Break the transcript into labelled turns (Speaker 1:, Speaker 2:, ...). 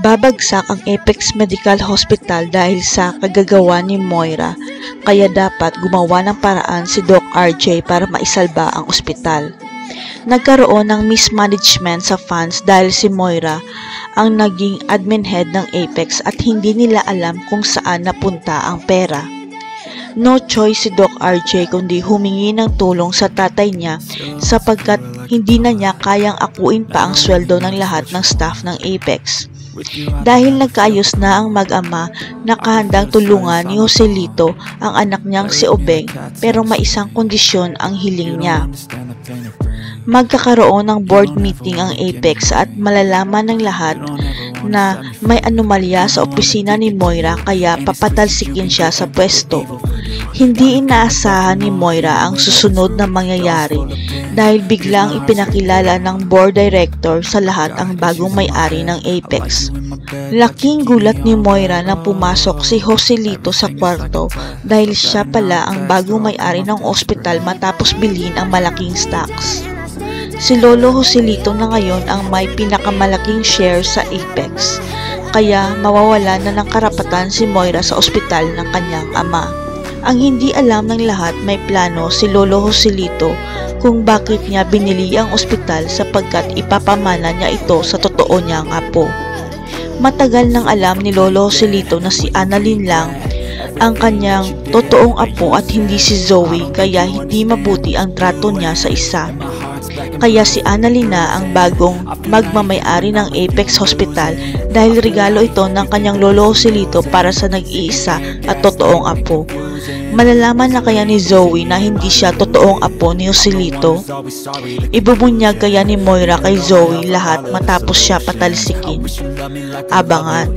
Speaker 1: Babagsak ang Apex Medical Hospital dahil sa kagagawa ni Moira, kaya dapat gumawa ng paraan si Doc RJ para maisalba ang ospital. Nagkaroon ng mismanagement sa funds dahil si Moira ang naging admin head ng Apex at hindi nila alam kung saan napunta ang pera. No choice si Doc RJ kundi humingi ng tulong sa tatay niya sapagkat hindi na niya kayang akuin pa ang sweldo ng lahat ng staff ng Apex. Dahil nagkaayos na ang mag-ama, nakahandang tulungan ni Joselito ang anak niyang si Obeng pero may isang kondisyon ang hiling niya. Magkakaroon ng board meeting ang Apex at malalaman ng lahat na may anomalya sa opisina ni Moira kaya papatalsikin siya sa pwesto. Hindi inaasahan ni Moira ang susunod na mangyayari dahil biglang ipinakilala ng board director sa lahat ang bagong may-ari ng Apex. Laking gulat ni Moira nang pumasok si Joselito sa kwarto dahil siya pala ang bagong may-ari ng ospital matapos bilhin ang malaking stocks. Si Lolo Joselito na ngayon ang may pinakamalaking share sa Apex, kaya mawawala na ng karapatan si Moira sa ospital ng kanyang ama. Ang hindi alam ng lahat, may plano si Lolo Joselito kung bakit niya binili ang ospital sapagkat ipapamana niya ito sa totoo niyang apo. Matagal nang alam ni Lolo Joselito na si Annalyn lang ang kanyang totoong apo at hindi si Zoe, kaya hindi mabuti ang trato niya sa isa. Kaya si Annalyn na ang bagong magmamay-ari ng Apex Hospital dahil regalo ito ng kanyang Lolo Joselito para sa nag-iisa at totoong apo. Malalaman na kaya ni Zoe na hindi siya totoong apo ni Joselito? Ibubunyag kaya ni Moira kay Zoe lahat matapos siya patalsikin? Abangan.